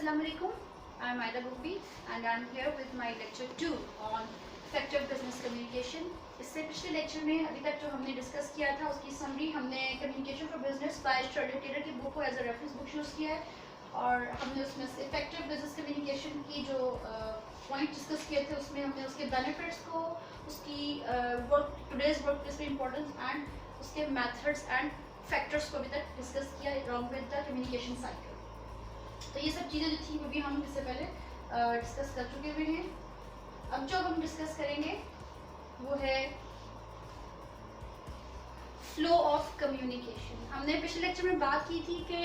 Assalamualaikum. I'm Aida Bhupi and I'm here with my lecture 2 on effective business communication. इससे पिछले lecture में अभी तक जो हमने डिस्कस किया था उसकी समरी हमने कम्युनिकेशन फॉर बिजनेस बाय स्टर्डर्ड टेलर की बुक को as a reference book use किया है और हमने उसमें से इफेक्टिव बिजनेस कम्युनिकेशन की जो पॉइंट डिस्कस किए थे उसमें हमने उसके बेनिफिट्स को, उसकी टुडेज वर्क प्लेस में इम्पोर्टेंस एंड उसके मेथड्स एंड फैक्टर्स को अभी तक डिस्कस किया along with the communication cycle. तो ये सब चीज़ें जो थी वो भी हम इससे पहले डिस्कस कर चुके हुए हैं। अब जो हम डिस्कस करेंगे वो है फ्लो ऑफ कम्युनिकेशन। हमने पिछले लेक्चर में बात की थी कि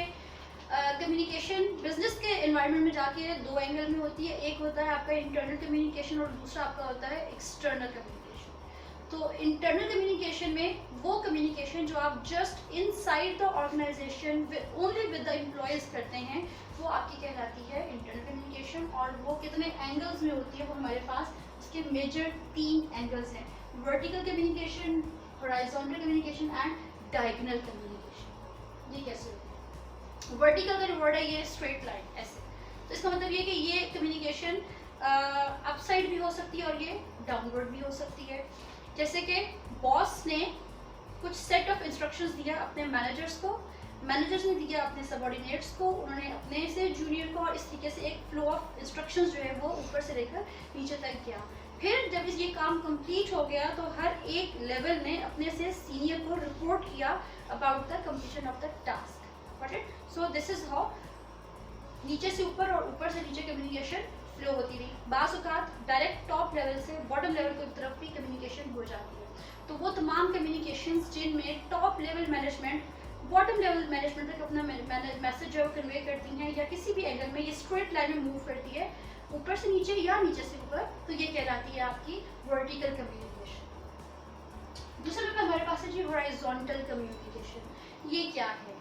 कम्युनिकेशन बिजनेस के एनवायरनमेंट में जाके दो एंगल में होती है। एक होता है आपका इंटरनल कम्युनिकेशन और दूसरा आपका होता है एक्सटर्नल कम्युनिकेशन। तो इंटरनल कम्युनिकेशन में वो कम्युनिकेशन जो आप just inside the organisation only with the employees करते हैं वो आपकी कहलाती है इंटरनल कम्युनिकेशन। और वो कितने एंगल्स में होती है वो हमारे पास उसके मेजर 3 एंगल्स हैं, vertical communication, horizontal communication and diagonal communication. ये कैसे होता है? वर्टिकल का वर्ड है ये स्ट्रेट लाइन ऐसे, तो इसका मतलब ये कि ये कम्युनिकेशन अपसाइड भी हो सकती है और ये डाउनवर्ड भी हो सकती है। जैसे कि बॉस ने कुछ सेट ऑफ इंस्ट्रक्शंस दिया अपने मैनेजर्स को, मैनेजर्स ने दिया अपने सबऑर्डिनेट्स को, उन्होंने अपने से जूनियर को, और इस तरीके से एक फ्लो ऑफ इंस्ट्रक्शंस जो है वो ऊपर से लेकर नीचे तक गया। फिर जब ये काम कंप्लीट हो गया तो हर एक लेवल ने अपने से सीनियर को रिपोर्ट किया about the completion of the task. Got it? So this is how नीचे से ऊपर और ऊपर से नीचे कम्युनिकेशन फ्लो होती रही। बास औकात डायरेक्ट टॉप लेवल से बॉटम लेवल की तरफ भी कम्युनिकेशन हो जाती है। तो वो तमाम कम्युनिकेशंस जिनमें top level management bottom level management तक अपना मैसेज जो कन्वे करती हैं या किसी भी एंगल में ये स्ट्रेट लाइन में मूव करती है ऊपर से नीचे या नीचे से ऊपर, तो ये कहलाती है आपकी वर्टिकल कम्युनिकेशन। दूसरे नंबर हमारे पास है जी हॉरिजॉन्टल कम्युनिकेशन। ये क्या है?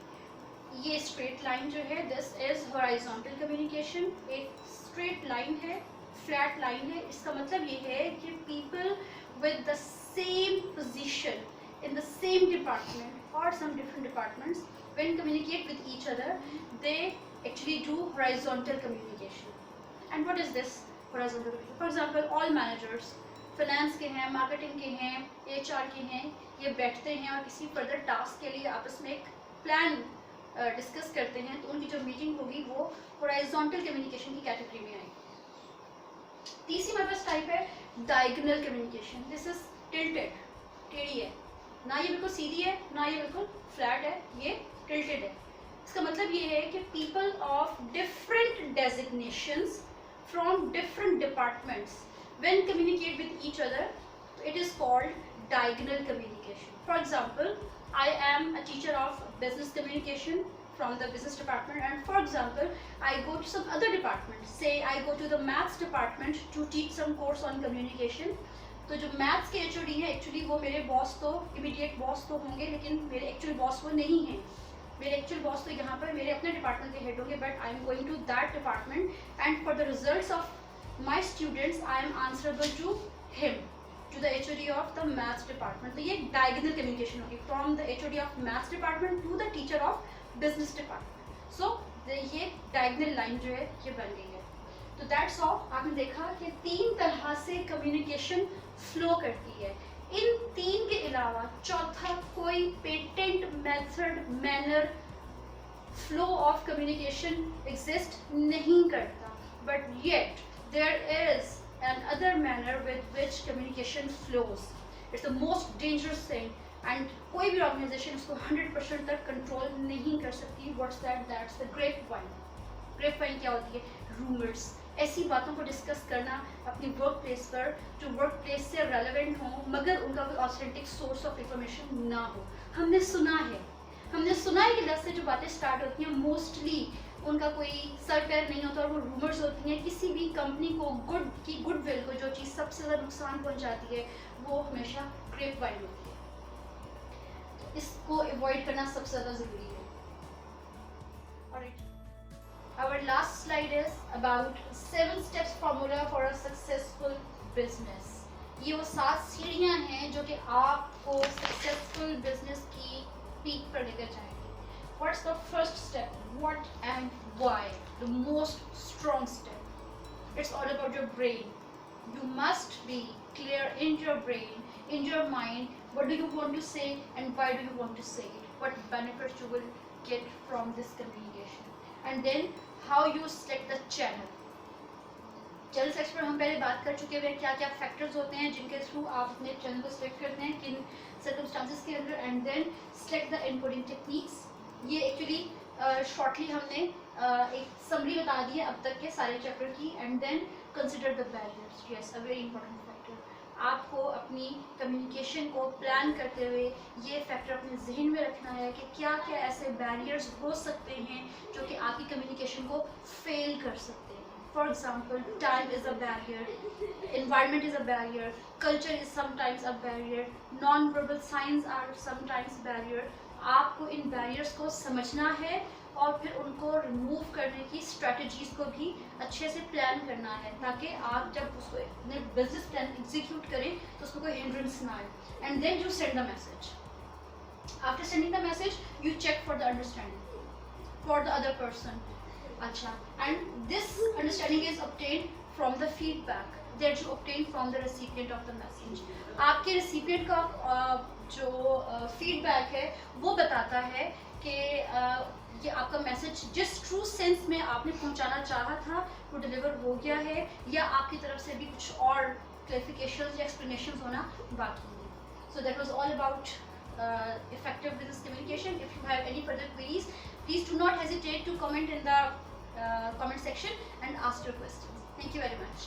ये स्ट्रेट लाइन जो है दिस इज हॉरिजॉन्टल कम्युनिकेशन। एक स्ट्रेट लाइन है, फ्लैट लाइन है। इसका मतलब ये है कि people with the same position in the same department or some different departments when communicate with each other they actually do horizontal communication. And what is this horizontal communication? For example, all managers finance के हैं, marketing के हैं, HR के हैं, ये बैठते हैं और किसी further task के लिए आपस में एक plan डिस्कस करते हैं, तो उनकी जो मीटिंग होगी वो horizontal communication की कैटेगरी में आएगी। तीसरी हमारे पास टाइप है diagonal communication. This is tilted, टेढ़ी है, ना ये बिल्कुल सीधी है ना ये बिल्कुल फ्लैट है, ये टिल्टेड है। इसका मतलब ये है कि people of different designations from different departments when communicate with each other, it is called diagonal communication. For example, I am a teacher of business communication from the business department, and for example I go to some other department, say I go to the maths department to teach some course on communication। तो जो maths के HOD हैं actually वो मेरे boss तो immediate boss तो होंगे, लेकिन मेरे एक्चुअल बॉस वो नहीं हैं। मेरे एक्चुअल बॉस तो यहाँ पर मेरे अपने डिपार्टमेंट के हेड होंगे, but I am going to that department and for the results of my students I am answerable to him, to the HOD of the maths department. तो ये डायगोनल कम्युनिकेशन होगी from the HOD of maths department to the teacher of business department. So ये diagonal line जो है ये बन गई है। तो दैट्स ऑल, आपने देखा कि 3 तरह से कम्युनिकेशन फ्लो करती है। इन 3 के अलावा चौथा कोई patent method manner flow of communication exist नहीं करता, but yet there is another manner with which communication flows. It's the most dangerous thing and कोई भी ऑर्गेनाइजेशन उसको 100% तक कंट्रोल नहीं कर सकती। What's that? That's the grapevine. Grapevine क्या होती है? रूमर्स, ऐसी बातों को डिस्कस करना अपनी वर्क प्लेस पर जो वर्क प्लेस से रेलेवेंट हो मगर उनका कोई ऑथेंटिक सोर्स ऑफ इंफॉर्मेशन ना हो। हमने सुना है कि 10 से जो बातें स्टार्ट होती हैं मोस्टली उनका कोई सर पैर नहीं होता और वो रूमर्स होती हैं। किसी भी कंपनी को गुडविल को जो चीज़ सबसे ज़्यादा नुकसान पहुंचाती है वो हमेशा ग्रेप वाइन होती है। तो इसको अवॉइड करना सबसे ज़्यादा ज़रूरी है। Alright, our last slide is about 7 steps formula for a successful business। ये वो 7 सीढ़ियाँ हैं जो कि आपको सक्सेसफुल बिजनेस की पीक पर लेकर जाएंगे। What what's the first step? What and why? The most strong step. It's all about your brain. You must be clear in your brain, in your mind, what do you want to say and why do you want to say it? What benefits you will get from this communication? And then how you select the channel. Channel section पर हम पहले बात कर चुके हैं क्या क्या factors होते हैं जिनके थ्रू आप अपने चैनल को सिलेक्ट करते हैं किन सर्कमस्टांसेस के अंदर, and then select the inputting techniques. ये एक्चुअली शॉर्टली हमने एक समरी बता दी है अब तक के सारे चैप्टर की. And then consider the barriers. Yes, a very important factor. आपको अपनी कम्युनिकेशन को प्लान करते हुए ये फैक्टर अपने जहन में रखना है कि क्या क्या ऐसे बैरियर्स हो सकते हैं जो कि आपकी कम्युनिकेशन को फेल कर सकते हैं. For example, time is a barrier, environment is a barrier, culture is sometimes a barrier, non-verbal signs are sometimes barrier. आपको इन barriers को समझना है और फिर उनको रिमूव करने की स्ट्रेटजीज को भी अच्छे से प्लान करना है ताकि आप जब उसको अपने बिजनेस प्लान एग्जीक्यूट करें तो उसको कोई हिंड्रेंस ना आए. And then you send the message. After sending the message you check for the understanding for the other person. अच्छा, and this understanding is obtained from the feedback that you obtain from the recipient of the message. आपके recipient का जो feedback है वो बताता है कि ये आपका मैसेज जिस ट्रू सेंस में आपने पहुंचाना चाहा था वो डिलीवर हो गया है या आपकी तरफ से भी कुछ और क्लैरिफिकेशंस या एक्सप्लेनेशंस होना बाकी है. So that was all about effective business communication. If you have any further queries, please do not hesitate to comment in the comment section and ask your questions. Thank you very much.